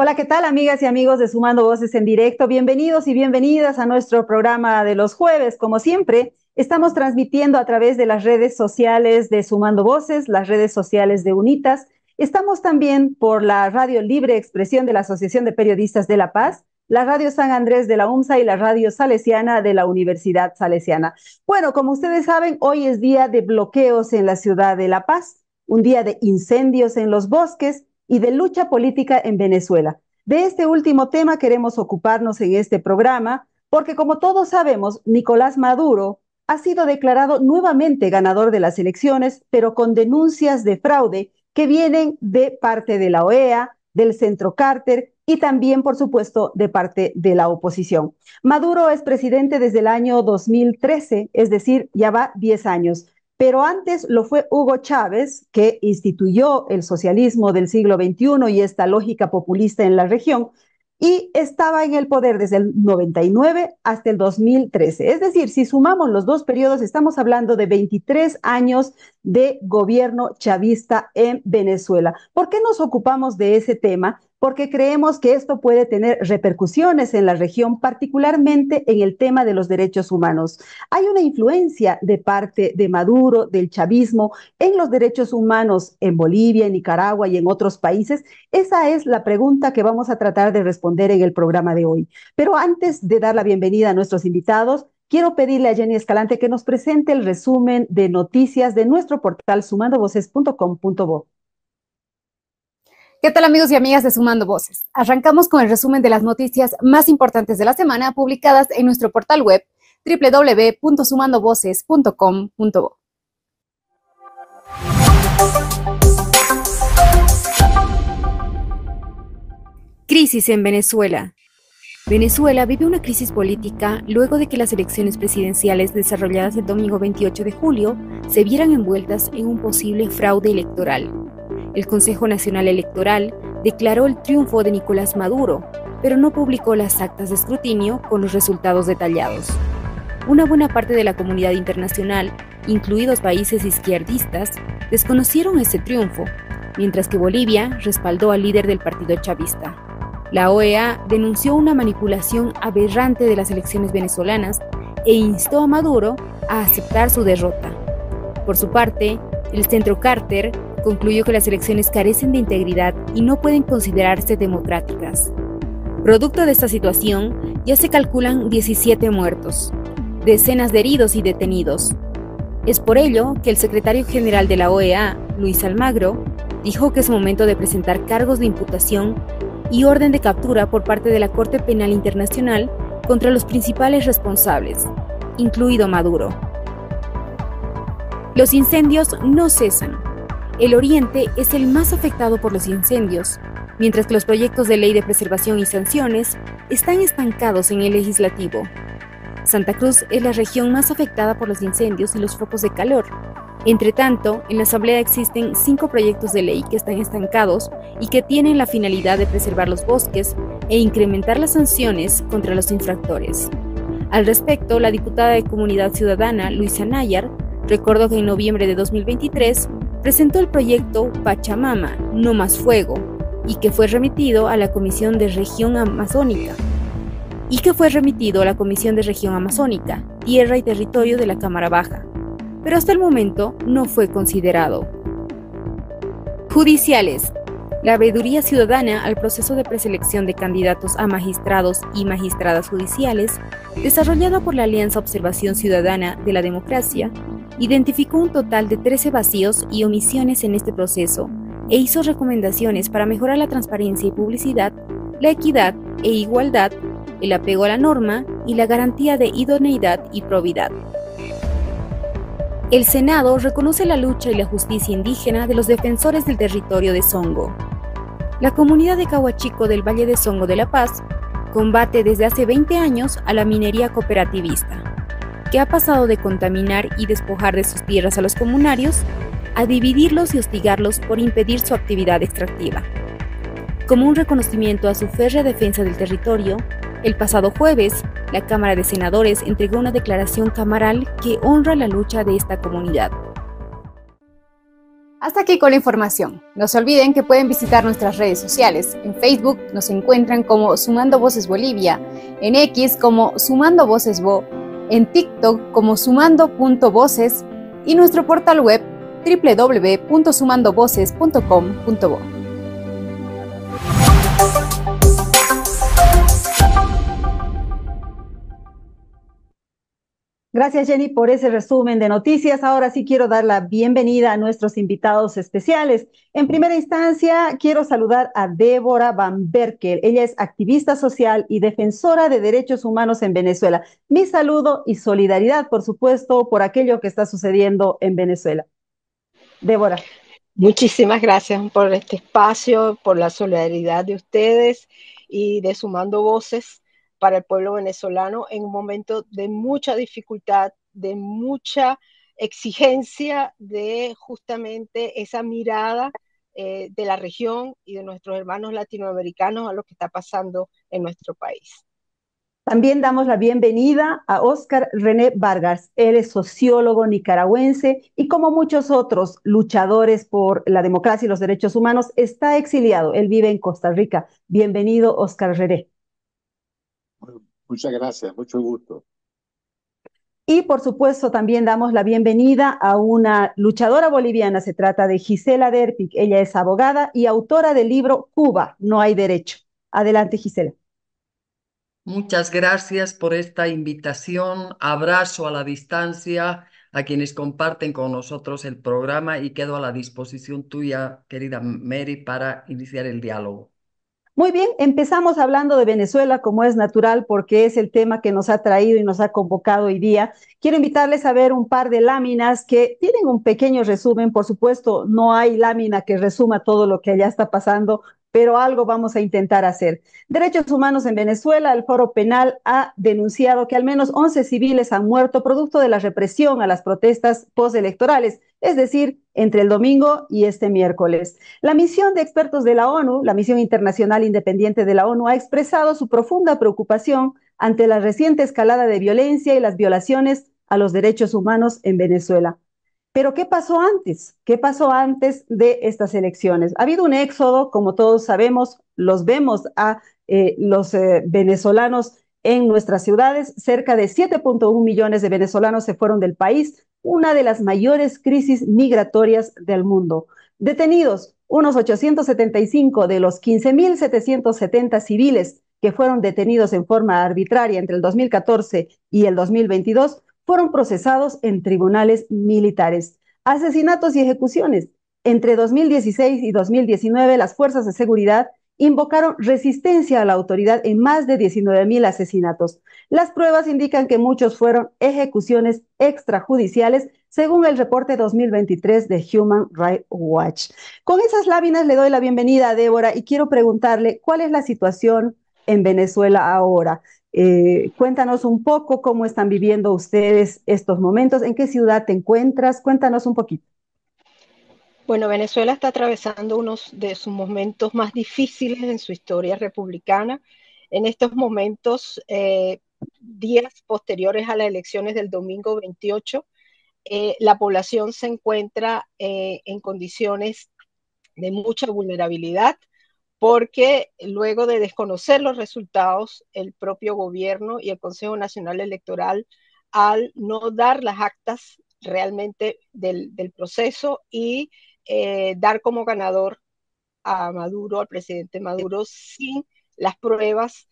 Hola, ¿qué tal, amigas y amigos de Sumando Voces en Directo? Bienvenidos y bienvenidas a nuestro programa de los jueves. Como siempre, estamos transmitiendo a través de las redes sociales de Sumando Voces, las redes sociales de UNITAS. Estamos también por la Radio Libre Expresión de la Asociación de Periodistas de La Paz, la Radio San Andrés de la UMSA y la Radio Salesiana de la Universidad Salesiana. Bueno, como ustedes saben, hoy es día de bloqueos en la ciudad de La Paz, un día de incendios en los bosques y de lucha política en Venezuela. De este último tema queremos ocuparnos en este programa porque, como todos sabemos, Nicolás Maduro ha sido declarado nuevamente ganador de las elecciones, pero con denuncias de fraude que vienen de parte de la OEA, del Centro Carter y también, por supuesto, de parte de la oposición. Maduro es presidente desde el año 2013, es decir, ya va 10 años. Pero antes lo fue Hugo Chávez, que instituyó el socialismo del siglo XXI y esta lógica populista en la región, y estaba en el poder desde el 99 hasta el 2013. Es decir, si sumamos los dos periodos, estamos hablando de 23 años de gobierno chavista en Venezuela. ¿Por qué nos ocupamos de ese tema? Porque creemos que esto puede tener repercusiones en la región, particularmente en el tema de los derechos humanos. Hay una influencia de parte de Maduro, del chavismo, en los derechos humanos en Bolivia, en Nicaragua y en otros países. Esa es la pregunta que vamos a tratar de responder en el programa de hoy. Pero antes de dar la bienvenida a nuestros invitados, quiero pedirle a Jenny Escalante que nos presente el resumen de noticias de nuestro portal sumandovoces.com.bo. ¿Qué tal, amigos y amigas de Sumando Voces? Arrancamos con el resumen de las noticias más importantes de la semana publicadas en nuestro portal web www.sumandovoces.com.bo. Crisis en Venezuela. Venezuela vive una crisis política luego de que las elecciones presidenciales desarrolladas el domingo 28 de julio se vieran envueltas en un posible fraude electoral. El Consejo Nacional Electoral declaró el triunfo de Nicolás Maduro, pero no publicó las actas de escrutinio con los resultados detallados. Una buena parte de la comunidad internacional, incluidos países izquierdistas, desconocieron este triunfo, mientras que Bolivia respaldó al líder del partido chavista. La OEA denunció una manipulación aberrante de las elecciones venezolanas e instó a Maduro a aceptar su derrota. Por su parte, el Centro Carter concluyó que las elecciones carecen de integridad y no pueden considerarse democráticas. Producto de esta situación, ya se calculan 17 muertos, decenas de heridos y detenidos. Es por ello que el secretario general de la OEA, Luis Almagro, dijo que es momento de presentar cargos de imputación y orden de captura por parte de la Corte Penal Internacional contra los principales responsables, incluido Maduro. Los incendios no cesan. El Oriente es el más afectado por los incendios, mientras que los proyectos de ley de preservación y sanciones están estancados en el legislativo. Santa Cruz es la región más afectada por los incendios y los focos de calor. Entre tanto, en la Asamblea existen 5 proyectos de ley que están estancados y que tienen la finalidad de preservar los bosques e incrementar las sanciones contra los infractores. Al respecto, la diputada de Comunidad Ciudadana, Luisa Nayar, recordó que en noviembre de 2023 presentó el proyecto Pachamama, No Más Fuego, y que fue remitido a la Comisión de Región Amazónica, Tierra y Territorio de la Cámara Baja, pero hasta el momento no fue considerado. Judiciales. La veeduría ciudadana al proceso de preselección de candidatos a magistrados y magistradas judiciales, desarrollada por la Alianza Observación Ciudadana de la Democracia, identificó un total de 13 vacíos y omisiones en este proceso e hizo recomendaciones para mejorar la transparencia y publicidad, la equidad e igualdad, el apego a la norma y la garantía de idoneidad y probidad. El Senado reconoce la lucha y la justicia indígena de los defensores del territorio de Songo. La comunidad de Cahuachico del Valle de Songo de La Paz combate desde hace 20 años a la minería cooperativista, que ha pasado de contaminar y despojar de sus tierras a los comunarios a dividirlos y hostigarlos por impedir su actividad extractiva. Como un reconocimiento a su férrea defensa del territorio, el pasado jueves, la Cámara de Senadores entregó una declaración camaral que honra la lucha de esta comunidad. Hasta aquí con la información. No se olviden que pueden visitar nuestras redes sociales. En Facebook nos encuentran como Sumando Voces Bolivia, en X como Sumando Voces Bo, en TikTok como sumando.voces y nuestro portal web www.sumandovoces.com.bo. Gracias, Jenny, por ese resumen de noticias. Ahora sí quiero dar la bienvenida a nuestros invitados especiales. En primera instancia, quiero saludar a Débora Van Berkel. Ella es activista social y defensora de derechos humanos en Venezuela. Mi saludo y solidaridad, por supuesto, por aquello que está sucediendo en Venezuela. Débora. Muchísimas gracias por este espacio, por la solidaridad de ustedes y de Sumando Voces para el pueblo venezolano en un momento de mucha dificultad, de mucha exigencia de justamente esa mirada de la región y de nuestros hermanos latinoamericanos a lo que está pasando en nuestro país. También damos la bienvenida a Óscar René Vargas. Él es sociólogo nicaragüense y como muchos otros luchadores por la democracia y los derechos humanos, está exiliado. Él vive en Costa Rica. Bienvenido, Óscar René. Muchas gracias, mucho gusto. Y por supuesto también damos la bienvenida a una luchadora boliviana. Se trata de Gisela Derpic. Ella es abogada y autora del libro Cuba, no hay derecho. Adelante, Gisela. Muchas gracias por esta invitación. Abrazo a la distancia a quienes comparten con nosotros el programa y quedo a la disposición tuya, querida Mary, para iniciar el diálogo. Muy bien, empezamos hablando de Venezuela, como es natural, porque es el tema que nos ha traído y nos ha convocado hoy día. Quiero invitarles a ver un par de láminas que tienen un pequeño resumen. Por supuesto, no hay lámina que resuma todo lo que allá está pasando, pero algo vamos a intentar hacer. Derechos Humanos en Venezuela, el Foro Penal ha denunciado que al menos 11 civiles han muerto producto de la represión a las protestas postelectorales, es decir, entre el domingo y este miércoles. La misión de expertos de la ONU, la misión internacional independiente de la ONU, ha expresado su profunda preocupación ante la reciente escalada de violencia y las violaciones a los derechos humanos en Venezuela. Pero ¿qué pasó antes? ¿Qué pasó antes de estas elecciones? Ha habido un éxodo, como todos sabemos, los vemos a los venezolanos en nuestras ciudades. Cerca de 7.1 millones de venezolanos se fueron del país, una de las mayores crisis migratorias del mundo. Detenidos, unos 875 de los 15.770 civiles que fueron detenidos en forma arbitraria entre el 2014 y el 2022, fueron procesados en tribunales militares. Asesinatos y ejecuciones. Entre 2016 y 2019, las fuerzas de seguridad invocaron resistencia a la autoridad en más de 19.000 asesinatos. Las pruebas indican que muchos fueron ejecuciones extrajudiciales, según el reporte 2023 de Human Rights Watch. Con esas láminas le doy la bienvenida a Débora y quiero preguntarle cuál es la situación en Venezuela ahora. Cuéntanos un poco cómo están viviendo ustedes estos momentos, en qué ciudad te encuentras, cuéntanos un poquito. Bueno, Venezuela está atravesando uno de sus momentos más difíciles en su historia republicana. En estos momentos, días posteriores a las elecciones del domingo 28, la población se encuentra en condiciones de mucha vulnerabilidad, porque luego de desconocer los resultados, el propio gobierno y el Consejo Nacional Electoral, al no dar las actas realmente del proceso y dar como ganador a Maduro, al presidente Maduro, sin las pruebas.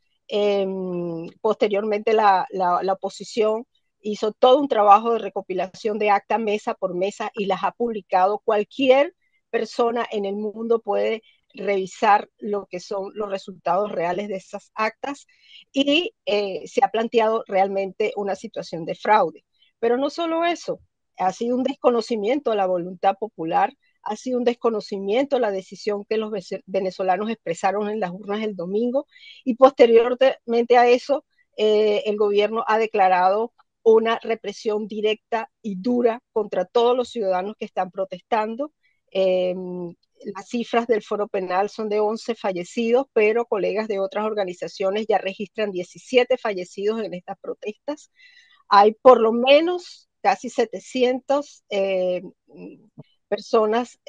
Posteriormente la oposición hizo todo un trabajo de recopilación de acta mesa por mesa y las ha publicado. Cualquier persona en el mundo puede revisar lo que son los resultados reales de esas actas y se ha planteado realmente una situación de fraude. Pero no solo eso, ha sido un desconocimiento a la voluntad popular, ha sido un desconocimiento la decisión que los venezolanos expresaron en las urnas el domingo y posteriormente a eso el gobierno ha declarado una represión directa y dura contra todos los ciudadanos que están protestando. Las cifras del Foro Penal son de 11 fallecidos, pero colegas de otras organizaciones ya registran 17 fallecidos en estas protestas. Hay por lo menos casi 700 personas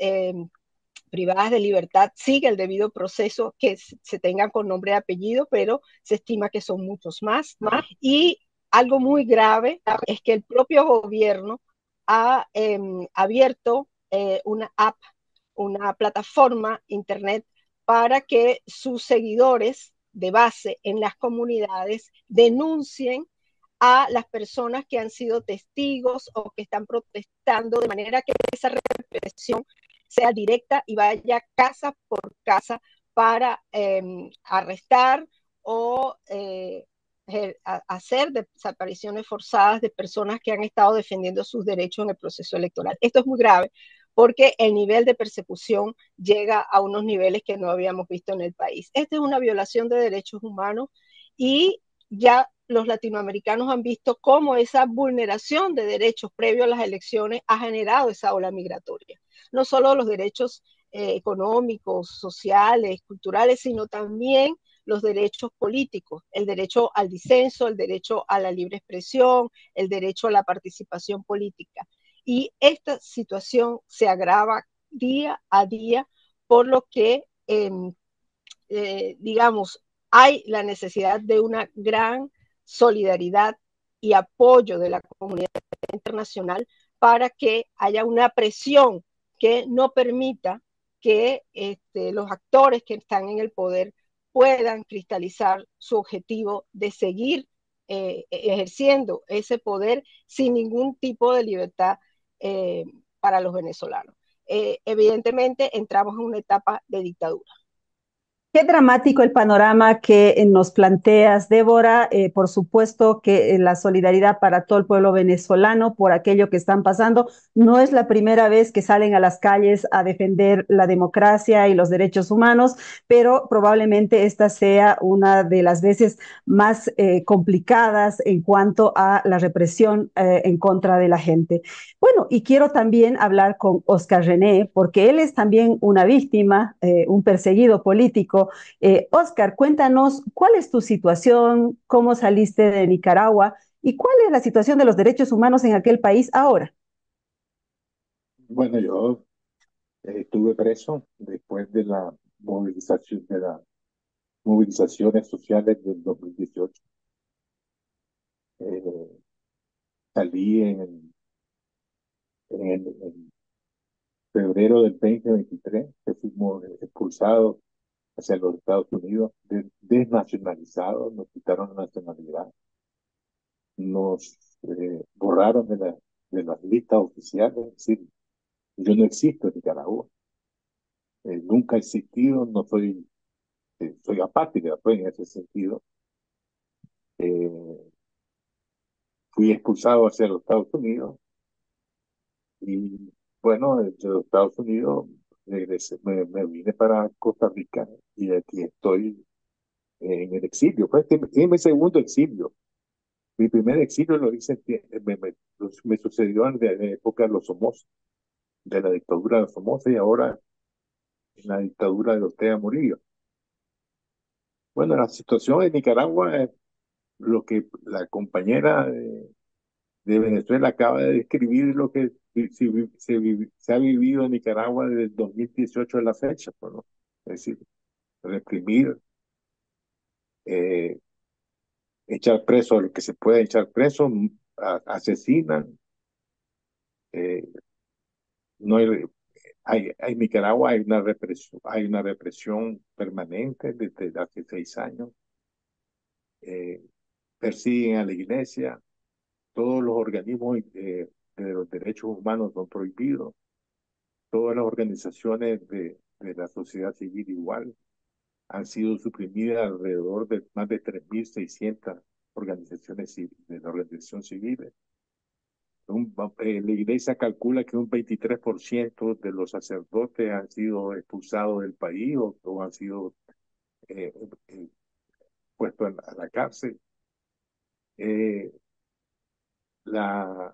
privadas de libertad sigue el debido proceso que se tengan con nombre y apellido, pero se estima que son muchos más. Y algo muy grave es que el propio gobierno ha abierto una app, una plataforma internet para que sus seguidores de base en las comunidades denuncien a las personas que han sido testigos o que están protestando, de manera que esa represión sea directa y vaya casa por casa para arrestar o hacer desapariciones forzadas de personas que han estado defendiendo sus derechos en el proceso electoral. Esto es muy grave porque el nivel de persecución llega a unos niveles que no habíamos visto en el país. Esta es una violación de derechos humanos y ya los latinoamericanos han visto cómo esa vulneración de derechos previo a las elecciones ha generado esa ola migratoria. No solo los derechos económicos, sociales, culturales, sino también los derechos políticos, el derecho al disenso, el derecho a la libre expresión, el derecho a la participación política. Y esta situación se agrava día a día, por lo que, digamos, hay la necesidad de una gran solidaridad y apoyo de la comunidad internacional para que haya una presión que no permita que los actores que están en el poder puedan cristalizar su objetivo de seguir ejerciendo ese poder sin ningún tipo de libertad para los venezolanos. Evidentemente entramos en una etapa de dictadura. Qué dramático el panorama que nos planteas, Débora. Por supuesto que la solidaridad para todo el pueblo venezolano por aquello que están pasando. No es la primera vez que salen a las calles a defender la democracia y los derechos humanos, pero probablemente esta sea una de las veces más complicadas en cuanto a la represión en contra de la gente. Bueno, y quiero también hablar con Oscar René, porque él es también una víctima, un perseguido político. Oscar, cuéntanos cuál es tu situación, cómo saliste de Nicaragua y cuál es la situación de los derechos humanos en aquel país ahora. Bueno, yo estuve preso después de las movilizaciones sociales del 2018. Eh, salí en febrero del 2023, que fuimos expulsados hacia los Estados Unidos, desnacionalizados, nos quitaron la nacionalidad, nos borraron de las listas oficiales. Es decir, yo no existo en Nicaragua, nunca he existido, no soy, soy apátrida, pues, en ese sentido. Eh, Fui expulsado hacia los Estados Unidos y, bueno, de los Estados Unidos regresé, me vine para Costa Rica y aquí estoy en el exilio. Pues este es mi segundo exilio. Mi primer exilio lo hice, me sucedió en la época de los Somoza, de la dictadura de los Somoza, y ahora en la dictadura de Ortega Murillo. Bueno, la situación en Nicaragua es lo que la compañera de Venezuela acaba de describir, lo que se ha vivido en Nicaragua desde el 2018 a la fecha, pues, ¿no? Es decir, reprimir, eh, echar preso a lo que se puede echar preso, asesinan, eh, no hay en Nicaragua hay una represión permanente desde hace 6 años, eh, persiguen a la iglesia, todos los organismos de los derechos humanos son prohibidos, todas las organizaciones de la sociedad civil igual han sido suprimidas, alrededor de más de 3.600 organizaciones de la organización civil. La iglesia calcula que un 23% de los sacerdotes han sido expulsados del país o han sido eh, eh, puestos a la cárcel. Eh, la,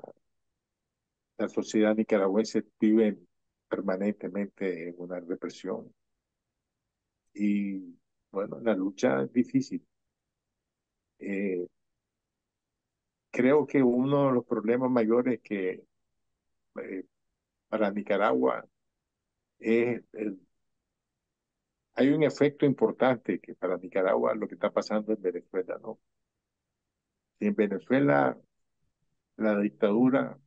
la sociedad nicaragüense vive permanentemente en una represión y, bueno, la lucha es difícil. Eh, Creo que uno de los problemas mayores que eh, para Nicaragua hay un efecto importante que para Nicaragua lo que está pasando en Venezuela, ¿no? Si en Venezuela la dictadura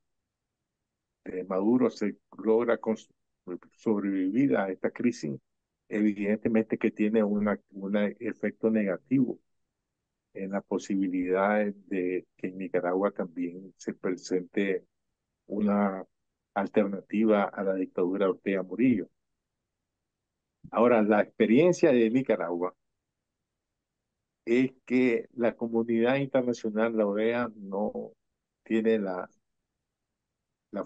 de Maduro se logra sobrevivir a esta crisis, evidentemente que tiene un efecto negativo en la posibilidad de que en Nicaragua también se presente una alternativa a la dictadura de Ortega Murillo. Ahora, la experiencia de Nicaragua es que la comunidad internacional, la OEA, no tiene la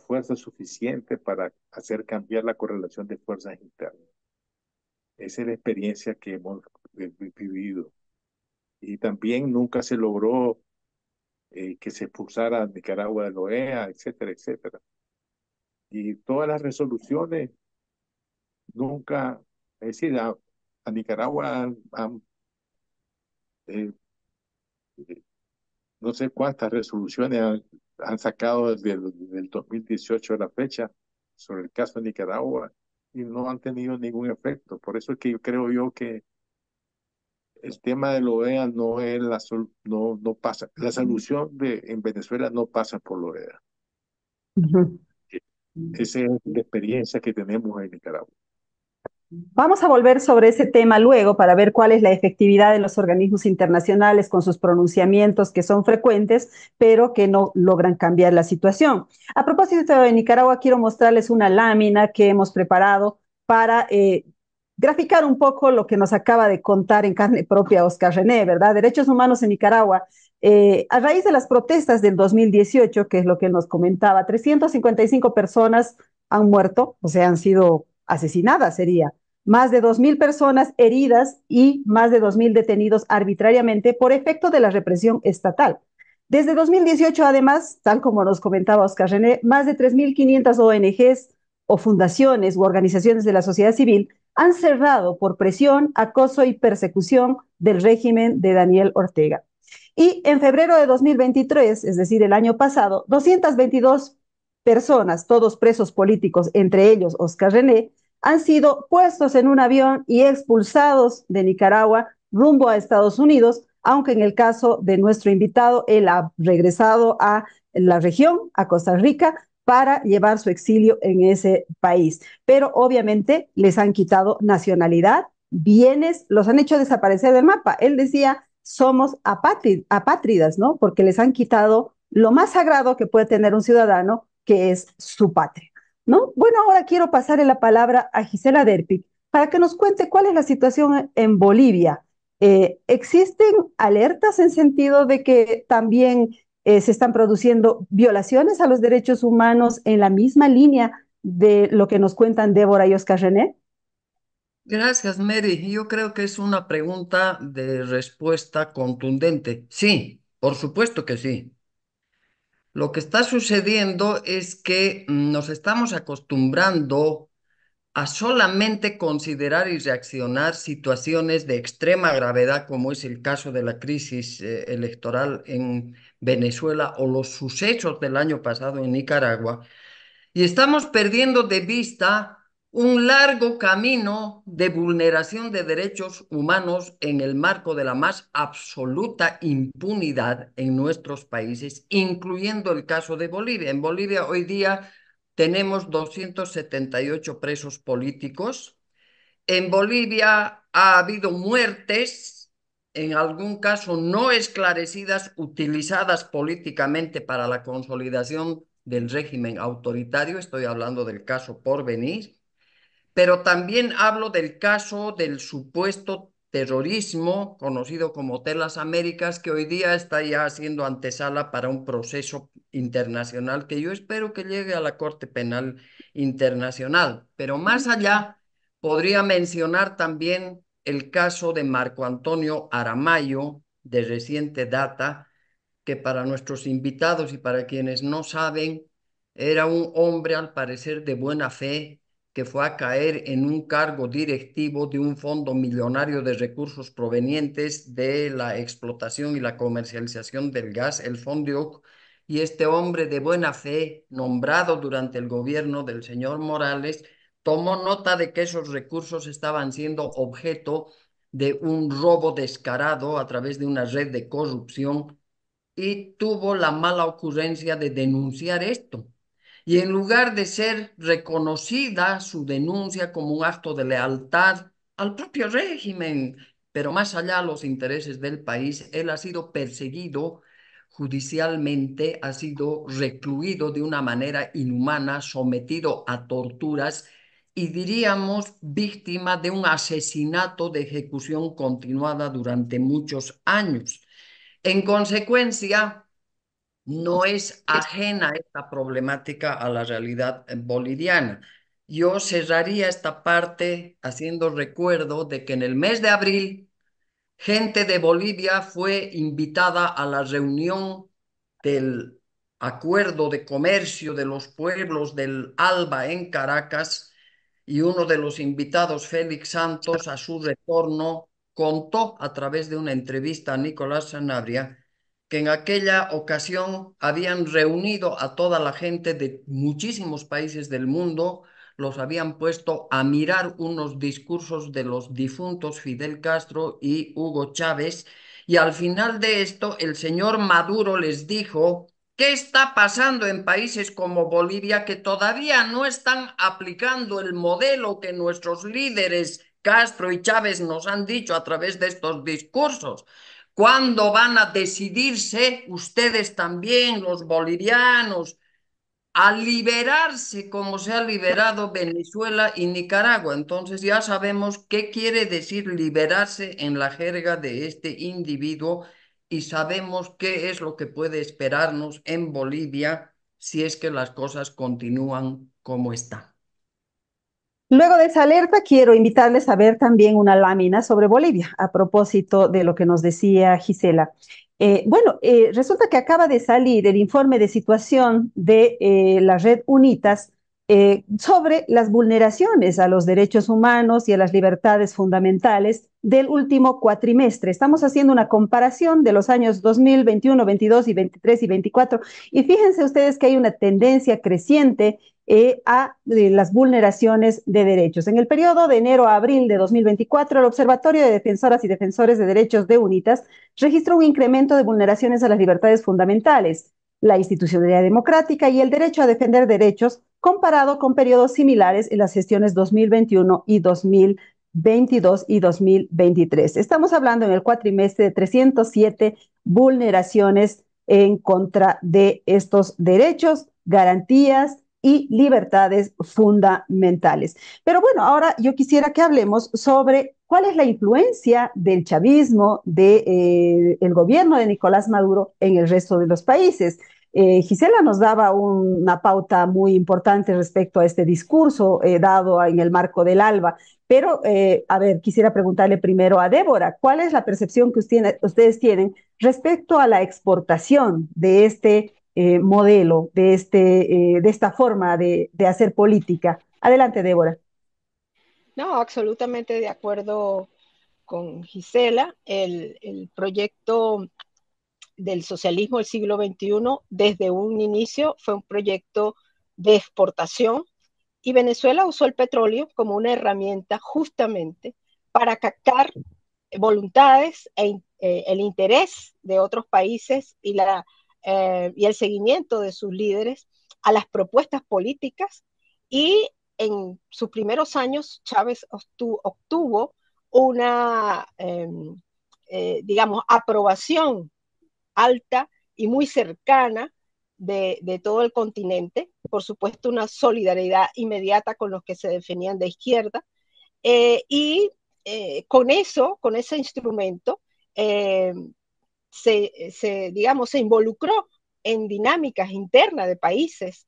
fuerza suficiente para hacer cambiar la correlación de fuerzas internas. Esa es la experiencia que hemos vivido. Y también nunca se logró que se expulsara a Nicaragua de la OEA, etcétera, etcétera. Y todas las resoluciones nunca, es decir, a Nicaragua eh, no sé cuántas resoluciones han sacado desde el 2018 a la fecha sobre el caso de Nicaragua y no han tenido ningún efecto. Por eso es que yo creo que el tema de la OEA no es no pasa, la solución en Venezuela no pasa por la OEA. Ujú. Esa es la experiencia que tenemos en Nicaragua. Vamos a volver sobre ese tema luego para ver cuál es la efectividad de los organismos internacionales con sus pronunciamientos que son frecuentes, pero que no logran cambiar la situación. A propósito de Nicaragua, quiero mostrarles una lámina que hemos preparado para graficar un poco lo que nos acaba de contar en carne propia Oscar René, ¿verdad? Derechos humanos en Nicaragua. A raíz de las protestas del 2018, que es lo que nos comentaba, 355 personas han muerto, o sea, han sido asesinadas, sería más de 2.000 personas heridas y más de 2.000 detenidos arbitrariamente por efecto de la represión estatal. Desde 2018, además, tal como nos comentaba Oscar René, más de 3.500 ONGs o fundaciones u organizaciones de la sociedad civil han cerrado por presión, acoso y persecución del régimen de Daniel Ortega. Y en febrero de 2023, es decir, el año pasado, 222 personas, todos presos políticos, entre ellos Oscar René, han sido puestos en un avión y expulsados de Nicaragua rumbo a Estados Unidos, aunque en el caso de nuestro invitado, él ha regresado a la región, a Costa Rica, para llevar su exilio en ese país. Pero obviamente les han quitado nacionalidad, bienes, los han hecho desaparecer del mapa. Él decía, somos apátridas, ¿no? Porque les han quitado lo más sagrado que puede tener un ciudadano, que es su patria. ¿No? Bueno, ahora quiero pasarle la palabra a Gisela Derpic para que nos cuente cuál es la situación en Bolivia. ¿Existen alertas en sentido de que también se están produciendo violaciones a los derechos humanos en la misma línea de lo que nos cuentan Débora y Oscar René? Gracias, Mary. Yo creo que es una pregunta de respuesta contundente. Sí, por supuesto que sí. Lo que está sucediendo es que nos estamos acostumbrando a solamente considerar y reaccionar situaciones de extrema gravedad, como es el caso de la crisis electoral en Venezuela o los sucesos del año pasado en Nicaragua, y estamos perdiendo de vista un largo camino de vulneración de derechos humanos en el marco de la más absoluta impunidad en nuestros países, incluyendo el caso de Bolivia. En Bolivia hoy día tenemos 278 presos políticos. En Bolivia ha habido muertes, en algún caso no esclarecidas, utilizadas políticamente para la consolidación del régimen autoritario. Estoy hablando del caso Porvenir, pero también hablo del caso del supuesto terrorismo, conocido como Hotel Las Américas, que hoy día está ya haciendo antesala para un proceso internacional que yo espero que llegue a la Corte Penal Internacional. Pero más allá, podría mencionar también el caso de Marco Antonio Aramayo, de reciente data, que para nuestros invitados y para quienes no saben, era un hombre al parecer de buena fe que fue a caer en un cargo directivo de un fondo millonario de recursos provenientes de la explotación y la comercialización del gas, el Fondeoc, y este hombre de buena fe, nombrado durante el gobierno del señor Morales, tomó nota de que esos recursos estaban siendo objeto de un robo descarado a través de una red de corrupción y tuvo la mala ocurrencia de denunciar esto. Y en lugar de ser reconocida su denuncia como un acto de lealtad al propio régimen, pero más allá de los intereses del país, él ha sido perseguido judicialmente, ha sido recluido de una manera inhumana, sometido a torturas y diríamos víctima de un asesinato de ejecución continuada durante muchos años. En consecuencia, no es ajena esta problemática a la realidad boliviana. Yo cerraría esta parte haciendo recuerdo de que en el mes de abril, gente de Bolivia fue invitada a la reunión del Acuerdo de Comercio de los Pueblos del ALBA en Caracas y uno de los invitados, Félix Santos, a su retorno, contó a través de una entrevista a Nicolás Sanabria que en aquella ocasión habían reunido a toda la gente de muchísimos países del mundo, los habían puesto a mirar unos discursos de los difuntos Fidel Castro y Hugo Chávez, y al final de esto el señor Maduro les dijo: ¿qué está pasando en países como Bolivia que todavía no están aplicando el modelo que nuestros líderes Castro y Chávez nos han dicho a través de estos discursos? ¿Cuándo van a decidirse ustedes también, los bolivianos, a liberarse como se ha liberado Venezuela y Nicaragua? Entonces ya sabemos qué quiere decir liberarse en la jerga de este individuo y sabemos qué es lo que puede esperarnos en Bolivia si es que las cosas continúan como están. Luego de esa alerta, quiero invitarles a ver también una lámina sobre Bolivia, a propósito de lo que nos decía Gisela. Resulta que acaba de salir el informe de situación de la red UNITAS sobre las vulneraciones a los derechos humanos y a las libertades fundamentales del último cuatrimestre. Estamos haciendo una comparación de los años 2021, 22 y 23 y 24, y fíjense ustedes que hay una tendencia creciente a las vulneraciones de derechos. En el periodo de enero a abril de 2024, el Observatorio de Defensoras y Defensores de Derechos de UNITAS registró un incremento de vulneraciones a las libertades fundamentales, la institucionalidad democrática y el derecho a defender derechos comparado con periodos similares en las gestiones 2021 y 2022 y 2023. Estamos hablando en el cuatrimestre de 307 vulneraciones en contra de estos derechos, garantías y libertades fundamentales. Pero bueno, ahora yo quisiera que hablemos sobre cuál es la influencia del chavismo, del gobierno de Nicolás Maduro en el resto de los países. Gisela nos daba una pauta muy importante respecto a este discurso dado en el marco del ALBA, pero a ver, quisiera preguntarle primero a Débora, ¿cuál es la percepción que ustedes tienen respecto a la exportación de este modelo, de esta forma de hacer política? Adelante, Débora. No, absolutamente de acuerdo con Gisela. El proyecto del socialismo del siglo XXI desde un inicio fue un proyecto de exportación y Venezuela usó el petróleo como una herramienta justamente para captar voluntades el interés de otros países y el seguimiento de sus líderes a las propuestas políticas, y en sus primeros años Chávez obtuvo una, digamos, aprobación alta y muy cercana de todo el continente, por supuesto una solidaridad inmediata con los que se definían de izquierda, con eso, con ese instrumento, digamos, se involucró en dinámicas internas de países,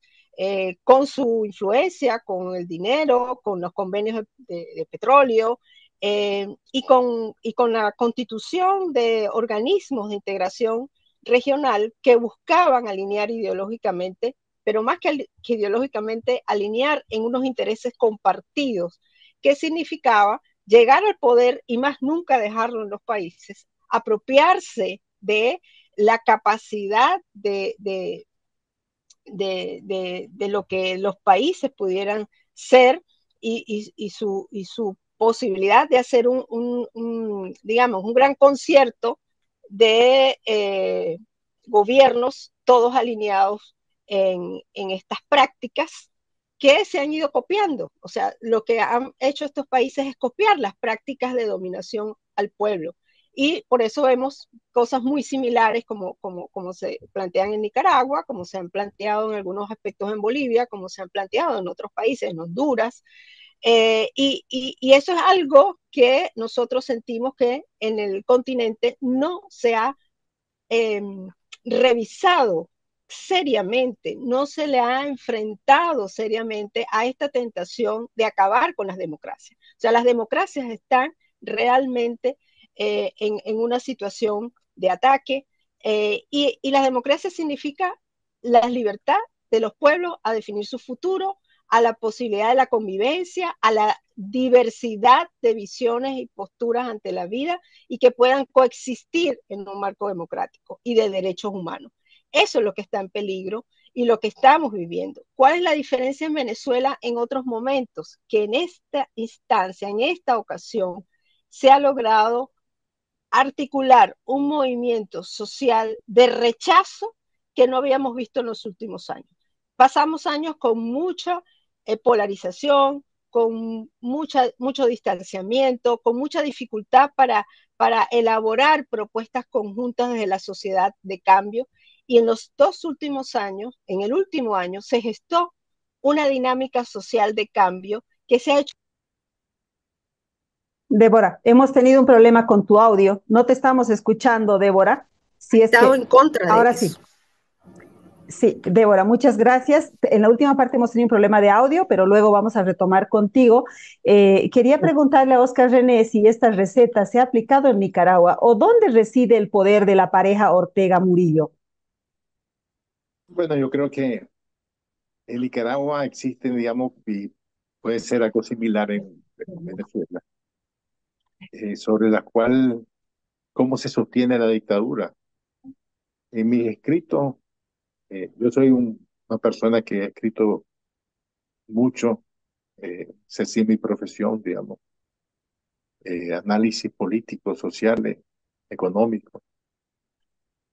con su influencia, con el dinero, con los convenios de petróleo, y con la constitución de organismos de integración regional que buscaban alinear ideológicamente, pero más que ideológicamente, alinear en unos intereses compartidos, que significaba llegar al poder y más nunca dejarlo en los países, apropiarse de la capacidad de de lo que los países pudieran ser y su posibilidad de hacer digamos, un gran concierto de gobiernos todos alineados en estas prácticas que se han ido copiando. O sea, lo que han hecho estos países es copiar las prácticas de dominación al pueblo. Y por eso vemos cosas muy similares como se plantean en Nicaragua, como se han planteado en algunos aspectos en Bolivia, como se han planteado en otros países, en Honduras. Y eso es algo que nosotros sentimos que en el continente no se ha eh, revisado seriamente, no se le ha enfrentado seriamente a esta tentación de acabar con las democracias. O sea, las democracias están realmente en una situación de ataque y la democracia significa la libertad de los pueblos a definir su futuro, a la posibilidad de la convivencia, a la diversidad de visiones y posturas ante la vida y que puedan coexistir en un marco democrático y de derechos humanos. Eso es lo que está en peligro y lo que estamos viviendo. ¿Cuál es la diferencia en Venezuela en otros momentos? Que en esta instancia, en esta ocasión, se ha logrado articular un movimiento social de rechazo que no habíamos visto en los últimos años. Pasamos años con mucha polarización, con mucho distanciamiento, con mucha dificultad para elaborar propuestas conjuntas desde la sociedad de cambio. Y en los dos últimos años, en el último año, se gestó una dinámica social de cambio que se ha hecho. Débora, hemos tenido un problema con tu audio. No te estamos escuchando, Débora. Si es Estado que en contra de ahora eso. sí. Sí, Débora, muchas gracias. En la última parte hemos tenido un problema de audio, pero luego vamos a retomar contigo. Quería preguntarle a Oscar René si esta receta se ha aplicado en Nicaragua o dónde reside el poder de la pareja Ortega Murillo. Bueno, yo creo que en Nicaragua existe, digamos, y puede ser algo similar en Venezuela, sobre la cual, cómo se sostiene la dictadura. En mis escritos, yo soy una persona que ha escrito mucho, es así mi profesión, digamos, análisis políticos, sociales, económicos.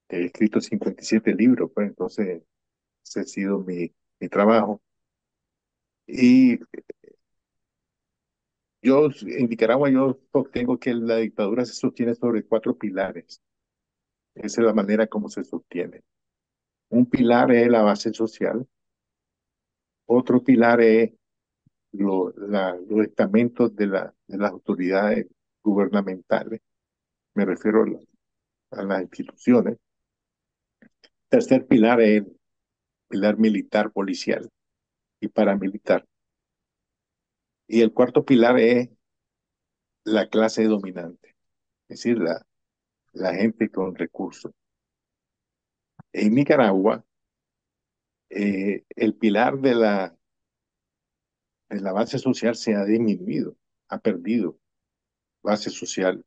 He escrito 57 libros, pues entonces ese ha sido mi trabajo. Y yo, en Nicaragua, yo sostengo que la dictadura se sostiene sobre cuatro pilares. Esa es la manera como se sostiene. Un pilar es la base social, otro pilar es los estamentos de las autoridades gubernamentales, me refiero a las instituciones. Tercer pilar es el pilar militar, policial y paramilitar. Y el cuarto pilar es la clase dominante, es decir, la gente con recursos. En Nicaragua, el pilar de la base social se ha disminuido, ha perdido base social,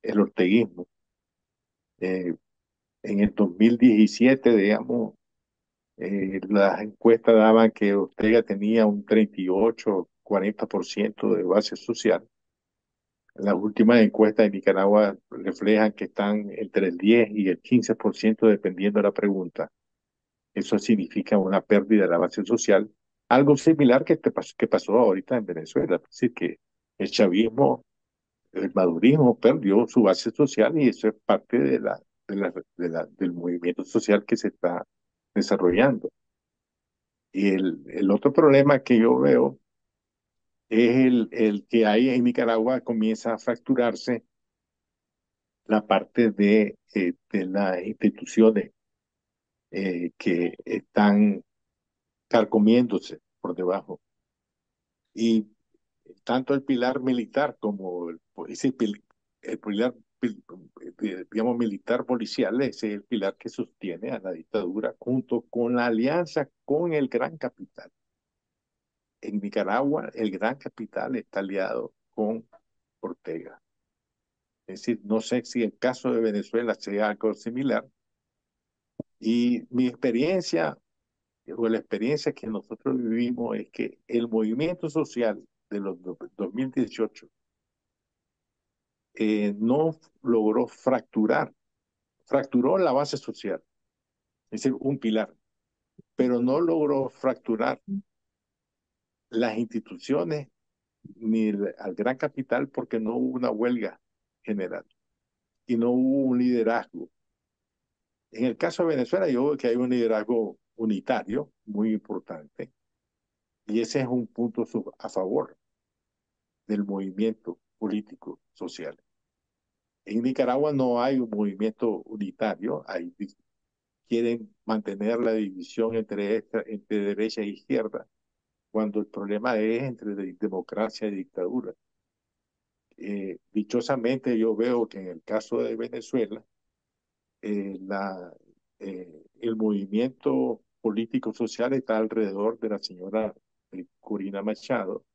el orteguismo. Eh, en el 2017, digamos, las encuestas daban que Ortega tenía un 38-40% de base social. Las últimas encuestas de Nicaragua reflejan que están entre el 10 y el 15% dependiendo de la pregunta. Eso significa una pérdida de la base social, algo similar que pasó ahorita en Venezuela. Es decir, que el chavismo, el madurismo perdió su base social y eso es parte del movimiento social que se está desarrollando. Y el otro problema que yo veo es el que hay en Nicaragua comienza a fracturarse la parte de las instituciones que están carcomiéndose por debajo. Y tanto el pilar militar como el pilar, digamos, militar policial, ese es el pilar que sostiene a la dictadura junto con la alianza con el gran capital. En Nicaragua, el gran capital está aliado con Ortega. Es decir, no sé si el caso de Venezuela sea algo similar. Y mi experiencia o la experiencia que nosotros vivimos es que el movimiento social de los 2018 no logró fracturó la base social, es decir, un pilar, pero no logró fracturar las instituciones ni al gran capital porque no hubo una huelga general y no hubo un liderazgo. En el caso de Venezuela, yo veo que hay un liderazgo unitario muy importante y ese es un punto a favor del movimiento político social. En Nicaragua no hay un movimiento unitario, quieren mantener la división entre derecha e izquierda, cuando el problema es entre democracia y dictadura. Dichosamente yo veo que en el caso de Venezuela, eh, la, el movimiento político-social está alrededor de la señora Corina Machado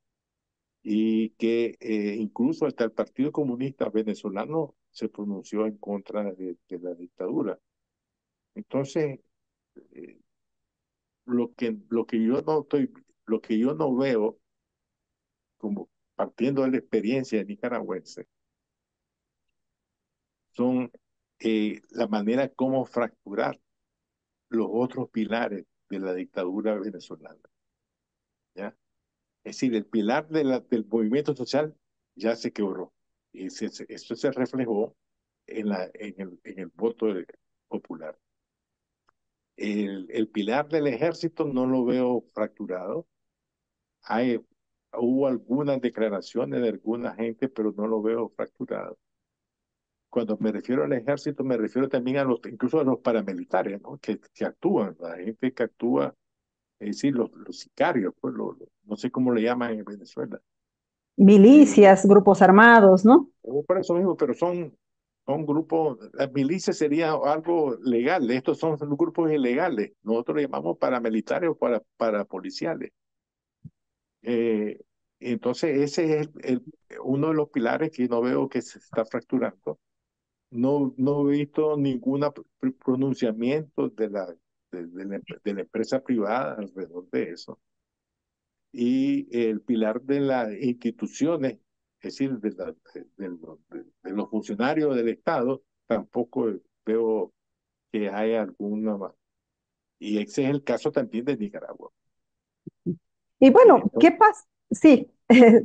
y que incluso hasta el Partido Comunista Venezolano se pronunció en contra de la dictadura. Entonces, eh, lo que yo no veo, como partiendo de la experiencia nicaragüense, son la manera como fracturar los otros pilares de la dictadura venezolana, ¿ya? Es decir, el pilar del movimiento social ya se quebró. Y eso se reflejó en el voto popular. El pilar del ejército no lo veo fracturado. Hay, hubo algunas declaraciones de alguna gente, pero no lo veo fracturado. Cuando me refiero al ejército, me refiero también incluso a los paramilitares, ¿no? Que actúan, la gente que actúa, es decir, los sicarios, pues, no sé cómo le llaman en Venezuela. Eh, Milicias, grupos armados, ¿no? por eso mismo, pero son grupos, las milicias sería algo legal, estos son grupos ilegales, nosotros le llamamos paramilitares o para policiales. Eh, entonces, ese es uno de los pilares que no veo que se está fracturando. No he visto ningún pronunciamiento de la empresa privada alrededor de eso. Y el pilar de las instituciones, es decir, de los funcionarios del Estado, tampoco veo que haya alguna más. Y ese es el caso también de Nicaragua. Y bueno, ¿qué Entonces, pasa? Sí,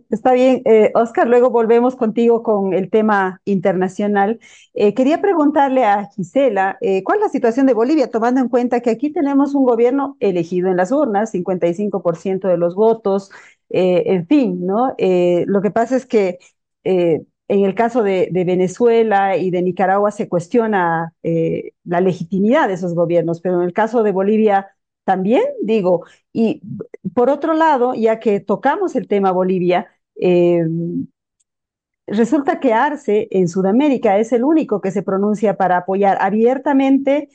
está bien. Oscar, luego volvemos contigo con el tema internacional. Quería preguntarle a Gisela, ¿cuál es la situación de Bolivia, tomando en cuenta que aquí tenemos un gobierno elegido en las urnas, 55% de los votos, en fin, ¿no? Lo que pasa es que en el caso de Venezuela y de Nicaragua se cuestiona la legitimidad de esos gobiernos, pero en el caso de Bolivia también, digo, y por otro lado, ya que tocamos el tema Bolivia, resulta que Arce en Sudamérica es el único que se pronuncia para apoyar abiertamente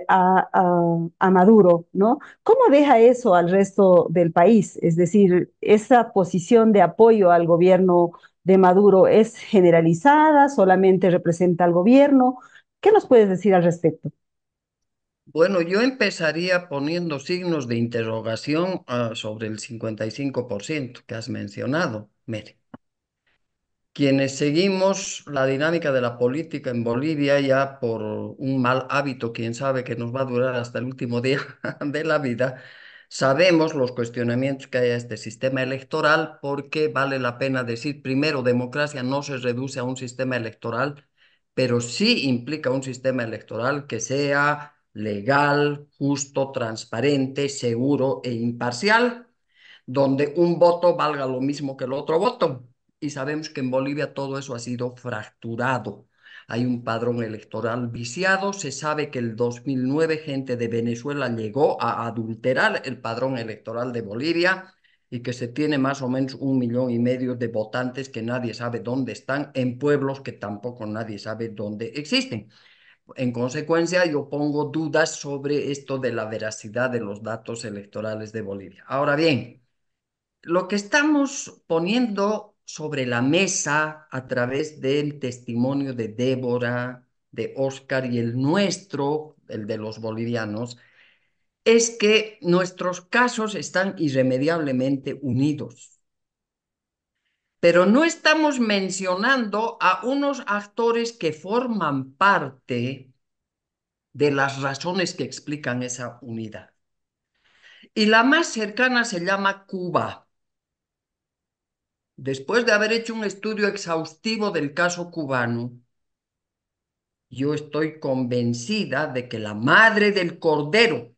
a Maduro, ¿no? ¿Cómo deja eso al resto del país? Es decir, esa posición de apoyo al gobierno de Maduro es generalizada, solamente representa al gobierno. ¿Qué nos puedes decir al respecto? Bueno, yo empezaría poniendo signos de interrogación sobre el 55% que has mencionado. Mire, quienes seguimos la dinámica de la política en Bolivia ya por un mal hábito, quién sabe que nos va a durar hasta el último día de la vida, sabemos los cuestionamientos que hay a este sistema electoral porque vale la pena decir, primero, democracia no se reduce a un sistema electoral, pero sí implica un sistema electoral que sea legal, justo, transparente, seguro e imparcial donde un voto valga lo mismo que el otro voto. Y sabemos que en Bolivia todo eso ha sido fracturado. Hay un padrón electoral viciado. Se sabe que el 2009 gente de Venezuela llegó a adulterar el padrón electoral de Bolivia y que se tiene más o menos 1,5 millones de votantes que nadie sabe dónde están en pueblos que tampoco nadie sabe dónde existen. En consecuencia, yo pongo dudas sobre esto de la veracidad de los datos electorales de Bolivia. Ahora bien, lo que estamos poniendo sobre la mesa a través del testimonio de Débora, de Oscar y el nuestro, el de los bolivianos, es que nuestros casos están irremediablemente unidos. Pero no estamos mencionando a unos actores que forman parte de las razones que explican esa unidad. Y la más cercana se llama Cuba. Después de haber hecho un estudio exhaustivo del caso cubano, yo estoy convencida de que la madre del cordero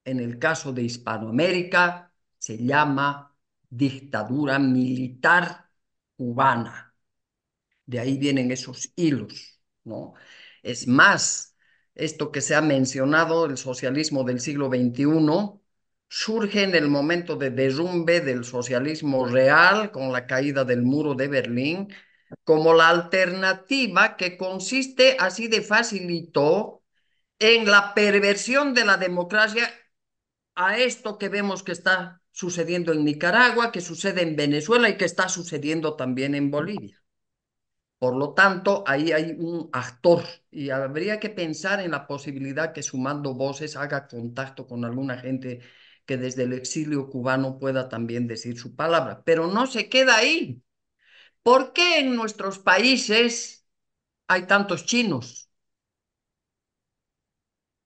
en el caso de Hispanoamérica se llama dictadura militar cubana. De ahí vienen esos hilos, ¿no? Es más, esto que se ha mencionado, el socialismo del siglo XXI, surge en el momento de derrumbe del socialismo real con la caída del muro de Berlín, como la alternativa que consiste así de facilito en la perversión de la democracia a esto que vemos que está sucediendo en Nicaragua, que sucede en Venezuela y que está sucediendo también en Bolivia. Por lo tanto, ahí hay un actor y habría que pensar en la posibilidad que Sumando Voces haga contacto con alguna gente que desde el exilio cubano pueda también decir su palabra. Pero no se queda ahí. ¿Por qué en nuestros países hay tantos chinos?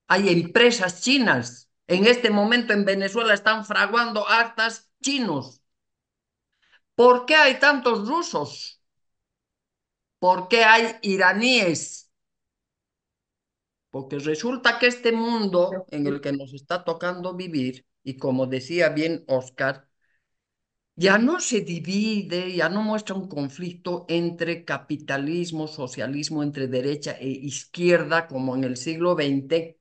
Hay empresas chinas. En este momento en Venezuela están fraguando actas chinos. ¿Por qué hay tantos rusos? ¿Por qué hay iraníes? Porque resulta que este mundo en el que nos está tocando vivir, y como decía bien Oscar, ya no se divide, ya no muestra un conflicto entre capitalismo, socialismo, entre derecha e izquierda, como en el siglo XX.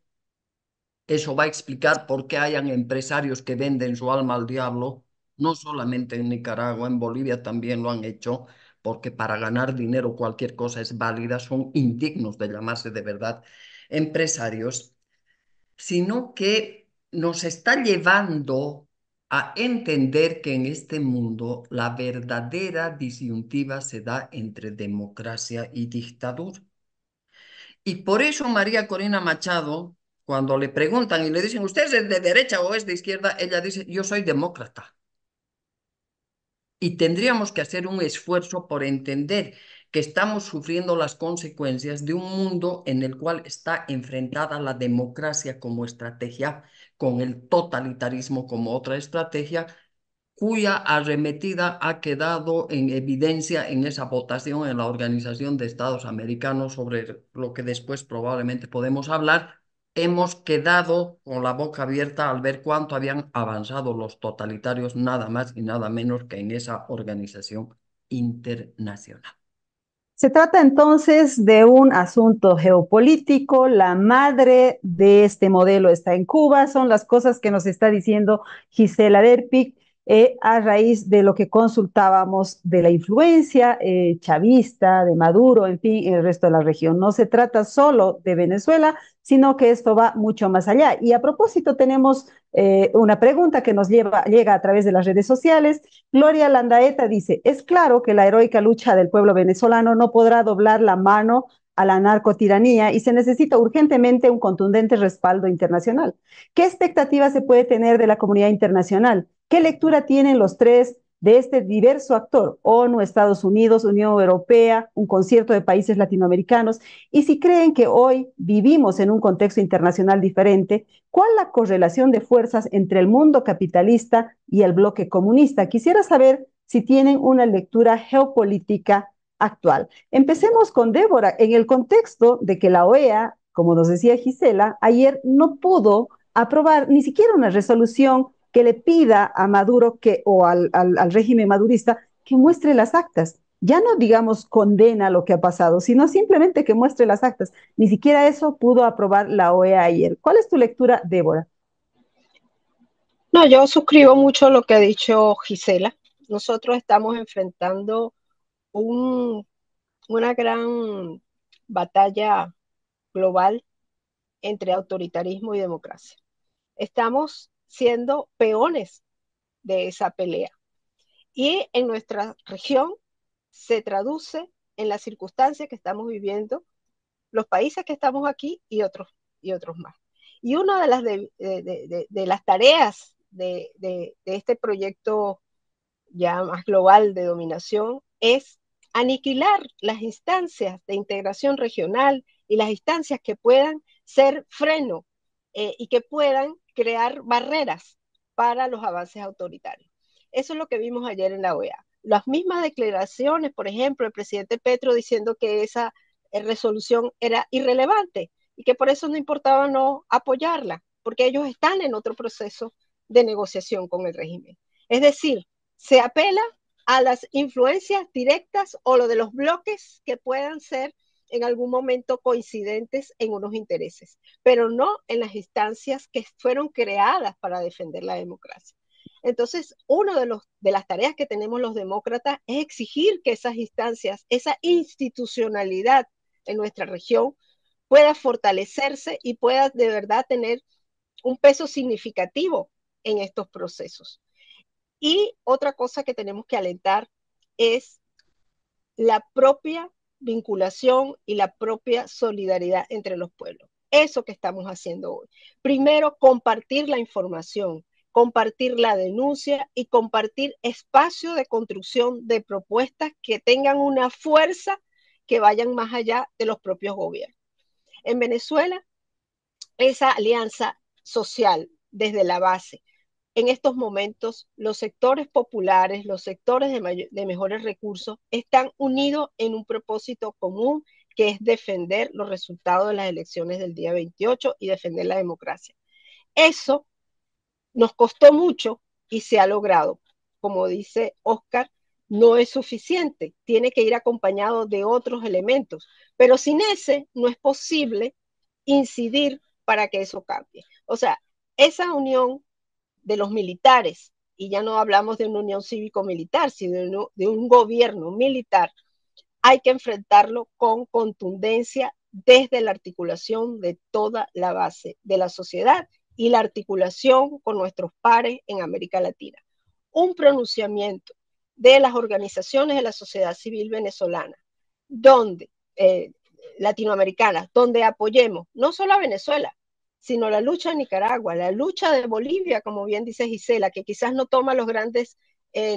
Eso va a explicar por qué hayan empresarios que venden su alma al diablo, no solamente en Nicaragua, en Bolivia también lo han hecho, porque para ganar dinero cualquier cosa es válida, son indignos de llamarse de verdad empresarios, sino que nos está llevando a entender que en este mundo la verdadera disyuntiva se da entre democracia y dictadura. Y por eso María Corina Machado, cuando le preguntan y le dicen, ¿usted es de derecha o es de izquierda? Ella dice, yo soy demócrata. Y tendríamos que hacer un esfuerzo por entender que estamos sufriendo las consecuencias de un mundo en el cual está enfrentada la democracia como estrategia con el totalitarismo como otra estrategia, cuya arremetida ha quedado en evidencia en esa votación en la Organización de Estados Americanos, sobre lo que después probablemente podemos hablar. Hemos quedado con la boca abierta al ver cuánto habían avanzado los totalitarios, nada más y nada menos que en esa organización internacional. Se trata entonces de un asunto geopolítico. La madre de este modelo está en Cuba. Son las cosas que nos está diciendo Gisela Derpic a raíz de lo que consultábamos de la influencia chavista, de Maduro, en fin, en el resto de la región. No se trata solo de Venezuela, sino que esto va mucho más allá. Y a propósito, tenemos una pregunta que nos llega a través de las redes sociales. Gloria Landaeta dice, es claro que la heroica lucha del pueblo venezolano no podrá doblar la mano a la narcotiranía y se necesita urgentemente un contundente respaldo internacional. ¿Qué expectativas se puede tener de la comunidad internacional? ¿Qué lectura tienen los tres de este diverso actor? ONU, Estados Unidos, Unión Europea, un concierto de países latinoamericanos. Y si creen que hoy vivimos en un contexto internacional diferente, ¿cuál la correlación de fuerzas entre el mundo capitalista y el bloque comunista? Quisiera saber si tienen una lectura geopolítica actual. Empecemos con Débora, en el contexto de que la OEA, como nos decía Gisela, ayer no pudo aprobar ni siquiera una resolución que le pida a Maduro o al régimen madurista que muestre las actas. Ya no digamos condena lo que ha pasado, sino simplemente que muestre las actas. Ni siquiera eso pudo aprobar la OEA ayer. ¿Cuál es tu lectura, Débora? No, yo suscribo mucho lo que ha dicho Gisela. Nosotros estamos enfrentando una gran batalla global entre autoritarismo y democracia. Estamos siendo peones de esa pelea. Y en nuestra región se traduce en las circunstancias que estamos viviendo, los países que estamos aquí y otros más. Y una de las tareas de este proyecto ya más global de dominación es aniquilar las instancias de integración regional y las instancias que puedan ser freno y que puedan crear barreras para los avances autoritarios. Eso es lo que vimos ayer en la OEA. Las mismas declaraciones, por ejemplo, el presidente Petro diciendo que esa resolución era irrelevante y que por eso no importaba no apoyarla, porque ellos están en otro proceso de negociación con el régimen. Es decir, se apela a las influencias directas o lo de los bloques que puedan ser en algún momento coincidentes en unos intereses, pero no en las instancias que fueron creadas para defender la democracia. Entonces, una de las tareas que tenemos los demócratas es exigir que esas instancias, esa institucionalidad en nuestra región pueda fortalecerse y pueda de verdad tener un peso significativo en estos procesos. Y otra cosa que tenemos que alentar es la propia vinculación y la propia solidaridad entre los pueblos. Eso que estamos haciendo hoy. Primero, compartir la información, compartir la denuncia y compartir espacio de construcción de propuestas que tengan una fuerza que vayan más allá de los propios gobiernos. En Venezuela, esa alianza social desde la base, en estos momentos los sectores populares, los sectores de mejores recursos están unidos en un propósito común que es defender los resultados de las elecciones del día 28 y defender la democracia. Eso nos costó mucho y se ha logrado. Como dice Oscar, no es suficiente, tiene que ir acompañado de otros elementos, pero sin ese no es posible incidir para que eso cambie. O sea, esa unión de los militares, y ya no hablamos de una unión cívico-militar, sino de un gobierno militar, hay que enfrentarlo con contundencia desde la articulación de toda la base de la sociedad y la articulación con nuestros pares en América Latina. Un pronunciamiento de las organizaciones de la sociedad civil venezolana, donde latinoamericanas, donde apoyemos no solo a Venezuela, sino la lucha de Nicaragua, la lucha de Bolivia, como bien dice Gisela, que quizás no toma los grandes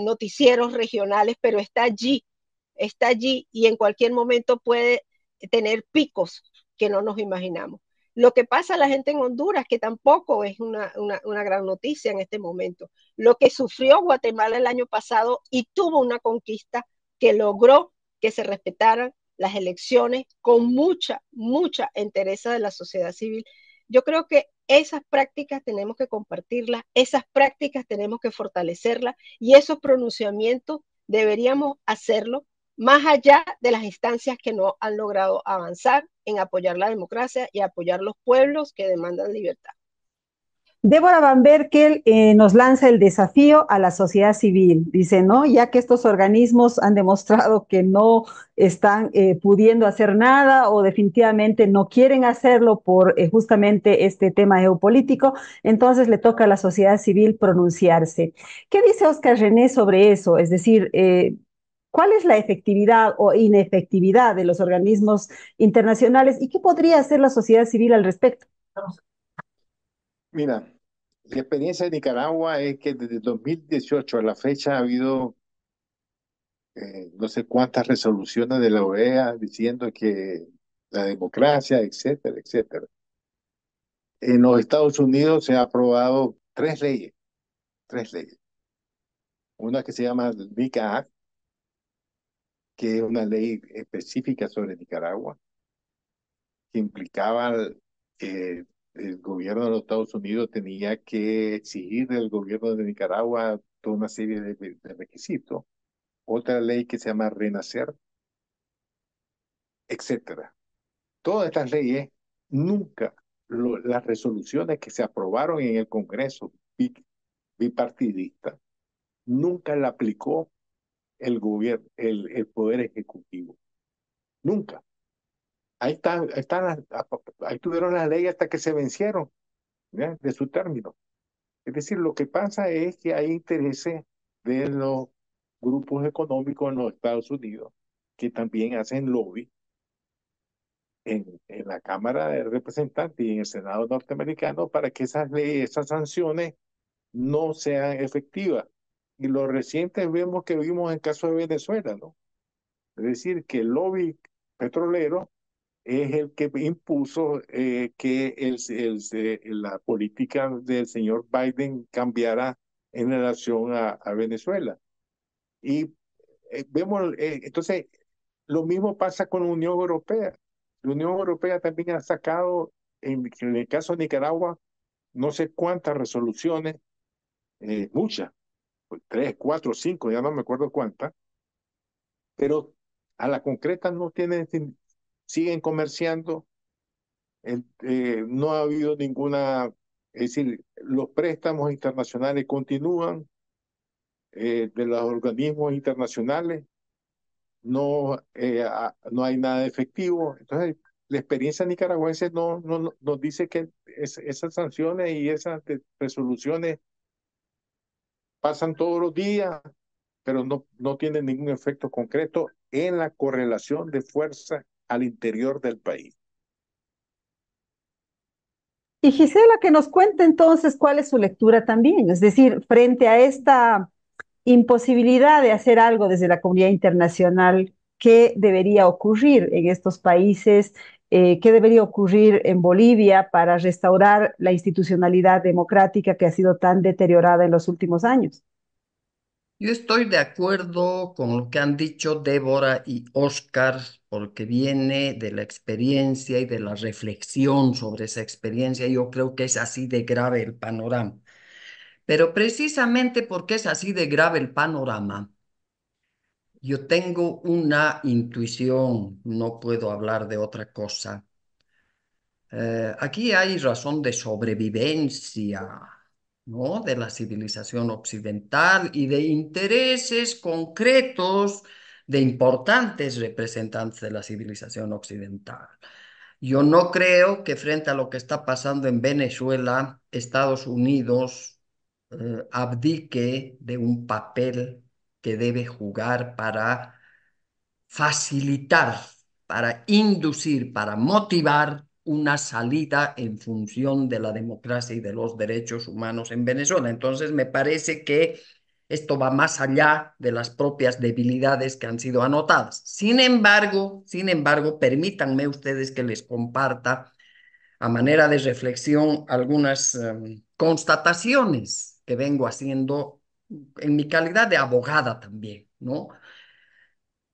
noticieros regionales, pero está allí y en cualquier momento puede tener picos que no nos imaginamos. Lo que pasa a la gente en Honduras, que tampoco es una gran noticia en este momento. Lo que sufrió Guatemala el año pasado y tuvo una conquista que logró que se respetaran las elecciones con mucha entereza de la sociedad civil. Yo creo que esas prácticas tenemos que compartirlas, esas prácticas tenemos que fortalecerlas y esos pronunciamientos deberíamos hacerlo más allá de las instancias que no han logrado avanzar en apoyar la democracia y apoyar los pueblos que demandan libertad. Débora Van Berkel nos lanza el desafío a la sociedad civil. Dice, ¿no? Ya que estos organismos han demostrado que no están pudiendo hacer nada o definitivamente no quieren hacerlo por justamente este tema geopolítico, entonces le toca a la sociedad civil pronunciarse. ¿Qué dice Oscar René sobre eso? Es decir, ¿cuál es la efectividad o inefectividad de los organismos internacionales y qué podría hacer la sociedad civil al respecto? Mira, la experiencia de Nicaragua es que desde 2018 a la fecha ha habido no sé cuántas resoluciones de la OEA diciendo que la democracia, etcétera, etcétera. En los Estados Unidos se ha aprobado tres leyes. Una que se llama NICA Act, que es una ley específica sobre Nicaragua, que implicaba que el gobierno de los Estados Unidos tenía que exigir del gobierno de Nicaragua toda una serie de requisitos. Otra ley que se llama Renacer, etcétera. Todas estas leyes, nunca las resoluciones que se aprobaron en el Congreso bipartidista, nunca la aplicó el gobierno, el Poder Ejecutivo. Nunca. Ahí tuvieron las leyes hasta que se vencieron, ¿ya? De su término. Es decir, lo que pasa es que hay intereses de los grupos económicos en los Estados Unidos que también hacen lobby en la Cámara de Representantes y en el Senado norteamericano para que esas leyes, esas sanciones no sean efectivas. Y lo reciente vemos que vimos en el caso de Venezuela, ¿no? Es decir, que el lobby petrolero es el que impuso que la política del señor Biden cambiara en relación a Venezuela. Y vemos, entonces, lo mismo pasa con la Unión Europea. La Unión Europea también ha sacado, en el caso de Nicaragua, no sé cuántas resoluciones, muchas, pues, 3, 4, 5, ya no me acuerdo cuántas, pero a la concreta no tienen, siguen comerciando, no ha habido ninguna, es decir, los préstamos internacionales continúan, de los organismos internacionales no, no hay nada efectivo. Entonces, la experiencia nicaragüense nos dice que esas sanciones y esas resoluciones pasan todos los días, pero no tienen ningún efecto concreto en la correlación de fuerza al interior del país. Y Gisela, que nos cuente entonces cuál es su lectura también, es decir, frente a esta imposibilidad de hacer algo desde la comunidad internacional, ¿qué debería ocurrir en estos países? ¿Qué debería ocurrir en Bolivia para restaurar la institucionalidad democrática que ha sido tan deteriorada en los últimos años? Yo estoy de acuerdo con lo que han dicho Débora y Oscar, porque viene de la experiencia y de la reflexión sobre esa experiencia. Yo creo que es así de grave el panorama. Pero precisamente porque es así de grave el panorama, yo tengo una intuición, no puedo hablar de otra cosa. Aquí hay razón de sobrevivencia, ¿no? De la civilización occidental y de intereses concretos de importantes representantes de la civilización occidental. Yo no creo que frente a lo que está pasando en Venezuela, Estados Unidos abdique de un papel que debe jugar para facilitar, para inducir, para motivar una salida en función de la democracia y de los derechos humanos en Venezuela. Entonces, me parece que esto va más allá de las propias debilidades que han sido anotadas. Sin embargo, permítanme ustedes que les comparta a manera de reflexión algunas constataciones que vengo haciendo en mi calidad de abogada también, ¿no?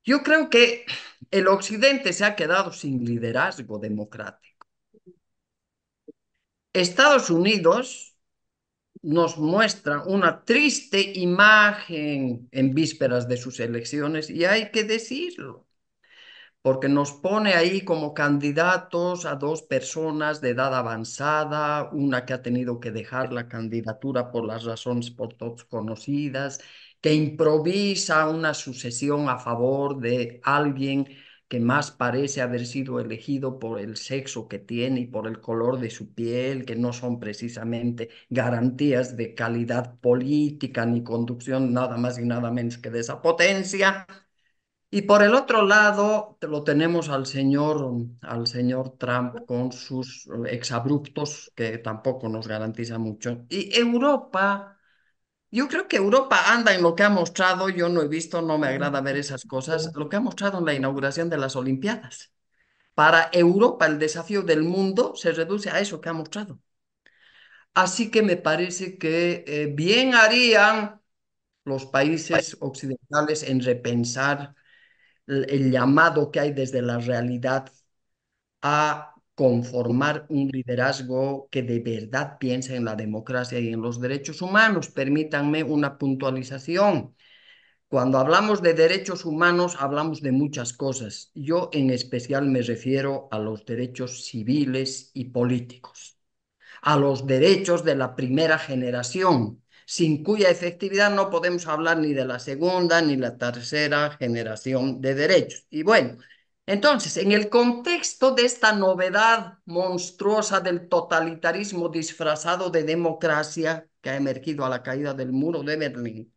Yo creo que el Occidente se ha quedado sin liderazgo democrático. Estados Unidos nos muestra una triste imagen en vísperas de sus elecciones y hay que decirlo, porque nos pone ahí como candidatos a dos personas de edad avanzada, una que ha tenido que dejar la candidatura por las razones por todos conocidas, que improvisa una sucesión a favor de alguien que más parece haber sido elegido por el sexo que tiene y por el color de su piel, que no son precisamente garantías de calidad política ni conducción, nada más y nada menos que de esa potencia. Y por el otro lado, lo tenemos al señor Trump con sus exabruptos que tampoco nos garantiza mucho. Y Europa, yo creo que Europa anda en lo que ha mostrado, yo no he visto, no me agrada ver esas cosas, lo que ha mostrado en la inauguración de las Olimpiadas. Para Europa el desafío del mundo se reduce a eso que ha mostrado. Así que me parece que bien harían los países occidentales en repensar el llamado que hay desde la realidad a conformar un liderazgo que de verdad piense en la democracia y en los derechos humanos. Permítanme una puntualización. Cuando hablamos de derechos humanos, hablamos de muchas cosas. Yo en especial me refiero a los derechos civiles y políticos, a los derechos de la primera generación, sin cuya efectividad no podemos hablar ni de la segunda ni la tercera generación de derechos. Y bueno, entonces, en el contexto de esta novedad monstruosa del totalitarismo disfrazado de democracia que ha emergido a la caída del muro de Berlín,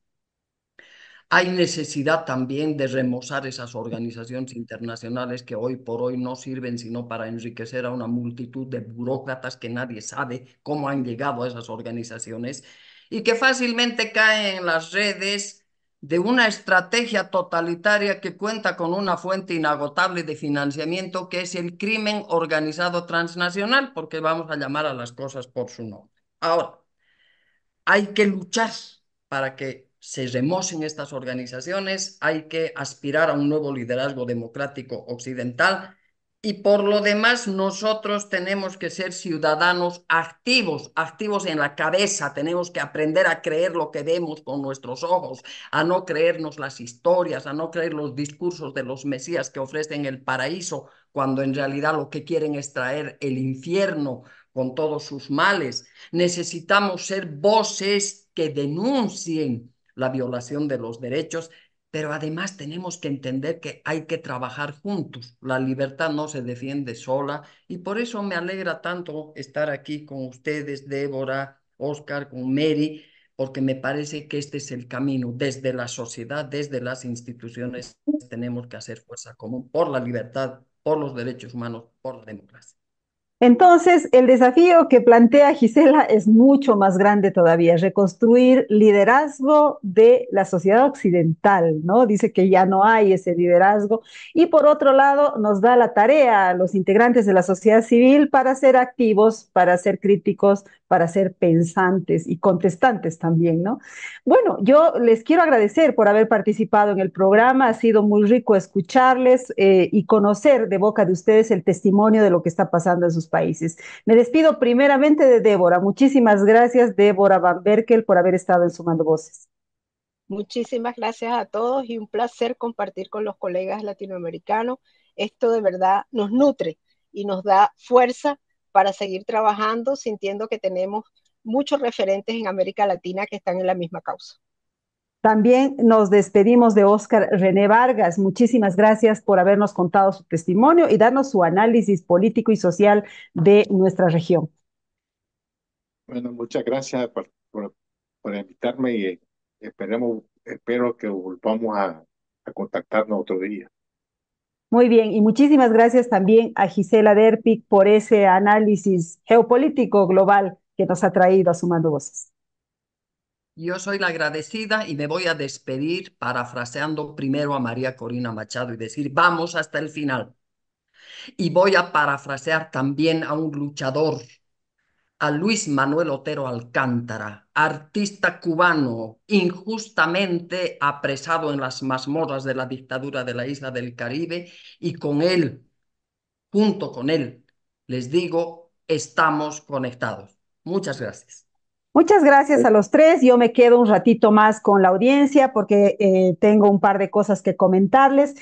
Hay necesidad también de remozar esas organizaciones internacionales que hoy por hoy no sirven sino para enriquecer a una multitud de burócratas que nadie sabe cómo han llegado a esas organizaciones y que fácilmente caen en las redes de una estrategia totalitaria que cuenta con una fuente inagotable de financiamiento que es el crimen organizado transnacional, porque vamos a llamar a las cosas por su nombre. Ahora, hay que luchar para que se remocen estas organizaciones, hay que aspirar a un nuevo liderazgo democrático occidental y por lo demás nosotros tenemos que ser ciudadanos activos, activos en la cabeza, tenemos que aprender a creer lo que vemos con nuestros ojos, a no creernos las historias, a no creer los discursos de los mesías que ofrecen el paraíso, cuando en realidad lo que quieren es traer el infierno con todos sus males. Necesitamos ser voces que denuncien la violación de los derechos, pero además tenemos que entender que hay que trabajar juntos. La libertad no se defiende sola y por eso me alegra tanto estar aquí con ustedes, Débora, Oscar, con Mary, porque me parece que este es el camino. Desde la sociedad, desde las instituciones, tenemos que hacer fuerza común por la libertad, por los derechos humanos, por la democracia. Entonces, el desafío que plantea Gisela es mucho más grande todavía, reconstruir liderazgo de la sociedad occidental, ¿no? Dice que ya no hay ese liderazgo. Y por otro lado, nos da la tarea a los integrantes de la sociedad civil para ser activos, para ser críticos, para ser pensantes y contestantes también, ¿no? Bueno, yo les quiero agradecer por haber participado en el programa. Ha sido muy rico escucharles y conocer de boca de ustedes el testimonio de lo que está pasando en sus países. Me despido primeramente de Débora. Muchísimas gracias, Débora Van Berkel, por haber estado en Sumando Voces. Muchísimas gracias a todos y un placer compartir con los colegas latinoamericanos. Esto de verdad nos nutre y nos da fuerza para seguir trabajando, sintiendo que tenemos muchos referentes en América Latina que están en la misma causa. También nos despedimos de Oscar René Vargas. Muchísimas gracias por habernos contado su testimonio y darnos su análisis político y social de nuestra región. Bueno, muchas gracias por invitarme y espero que volvamos a contactarnos otro día. Muy bien, y muchísimas gracias también a Gisela Derpic por ese análisis geopolítico global que nos ha traído a Sumando Voces. Yo soy la agradecida y me voy a despedir parafraseando primero a María Corina Machado y decir, vamos hasta el final. Y voy a parafrasear también a un luchador, a Luis Manuel Otero Alcántara, artista cubano injustamente apresado en las mazmorras de la dictadura de la isla del Caribe, y con él, junto con él, les digo, estamos conectados. Muchas gracias. Muchas gracias a los tres. Yo me quedo un ratito más con la audiencia porque tengo un par de cosas que comentarles.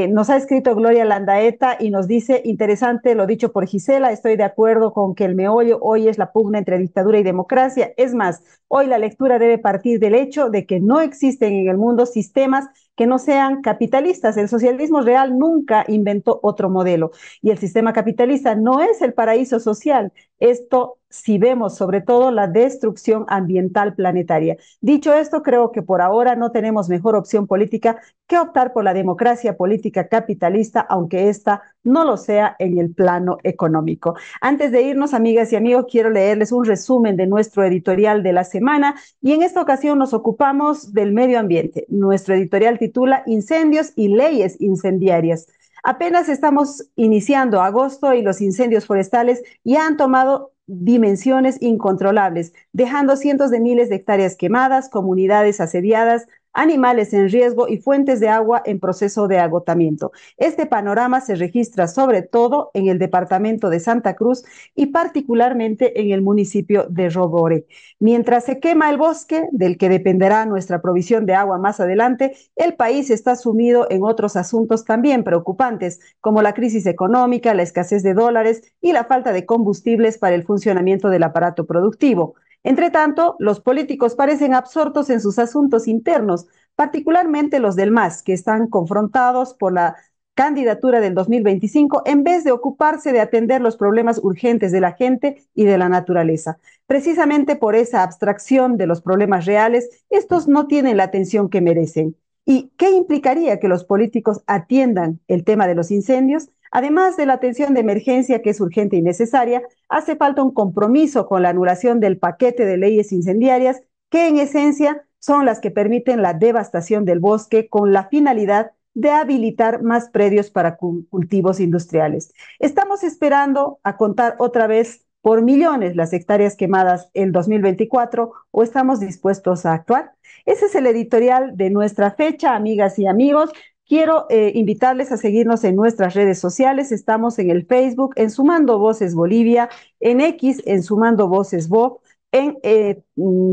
Nos ha escrito Gloria Landaeta y nos dice, interesante lo dicho por Gisela, estoy de acuerdo con que el meollo hoy es la pugna entre dictadura y democracia. Es más, hoy la lectura debe partir del hecho de que no existen en el mundo sistemas que no sean capitalistas. El socialismo real nunca inventó otro modelo y el sistema capitalista no es el paraíso social. Esto si vemos sobre todo la destrucción ambiental planetaria. Dicho esto, creo que por ahora no tenemos mejor opción política que optar por la democracia política capitalista, aunque esta no lo sea en el plano económico. Antes de irnos, amigas y amigos, quiero leerles un resumen de nuestro editorial de la semana y en esta ocasión nos ocupamos del medio ambiente. Nuestro editorial titula Incendios y leyes incendiarias. Apenas estamos iniciando agosto y los incendios forestales ya han tomado dimensiones incontrolables, dejando cientos de miles de hectáreas quemadas, comunidades asediadas, animales en riesgo y fuentes de agua en proceso de agotamiento. Este panorama se registra sobre todo en el departamento de Santa Cruz y particularmente en el municipio de Robore. Mientras se quema el bosque, del que dependerá nuestra provisión de agua más adelante, el país está sumido en otros asuntos también preocupantes, como la crisis económica, la escasez de dólares y la falta de combustibles para el funcionamiento del aparato productivo. Entre tanto, los políticos parecen absortos en sus asuntos internos, particularmente los del MAS, que están confrontados por la candidatura del 2025 en vez de ocuparse de atender los problemas urgentes de la gente y de la naturaleza. Precisamente por esa abstracción de los problemas reales, estos no tienen la atención que merecen. ¿Y qué implicaría que los políticos atiendan el tema de los incendios? Además de la atención de emergencia, que es urgente y necesaria, hace falta un compromiso con la anulación del paquete de leyes incendiarias, que en esencia son las que permiten la devastación del bosque con la finalidad de habilitar más predios para cultivos industriales. Estamos esperando a contar otra vez por millones las hectáreas quemadas el 2024 o estamos dispuestos a actuar. Ese es el editorial de nuestra fecha, amigas y amigos. Quiero invitarles a seguirnos en nuestras redes sociales. Estamos en el Facebook, en Sumando Voces Bolivia, en X, en Sumando Voces Bo, en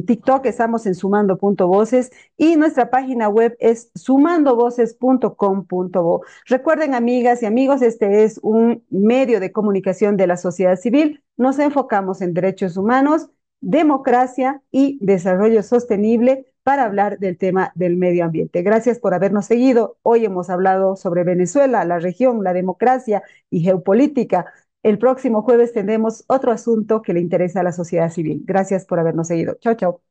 TikTok estamos en sumando.voces y nuestra página web es sumandovoces.com.bo. Recuerden, amigas y amigos, este es un medio de comunicación de la sociedad civil. Nos enfocamos en derechos humanos, democracia y desarrollo sostenible para hablar del tema del medio ambiente. Gracias por habernos seguido. Hoy hemos hablado sobre Venezuela, la región, la democracia y geopolítica. El próximo jueves tendremos otro asunto que le interesa a la sociedad civil. Gracias por habernos seguido. Chao, chao.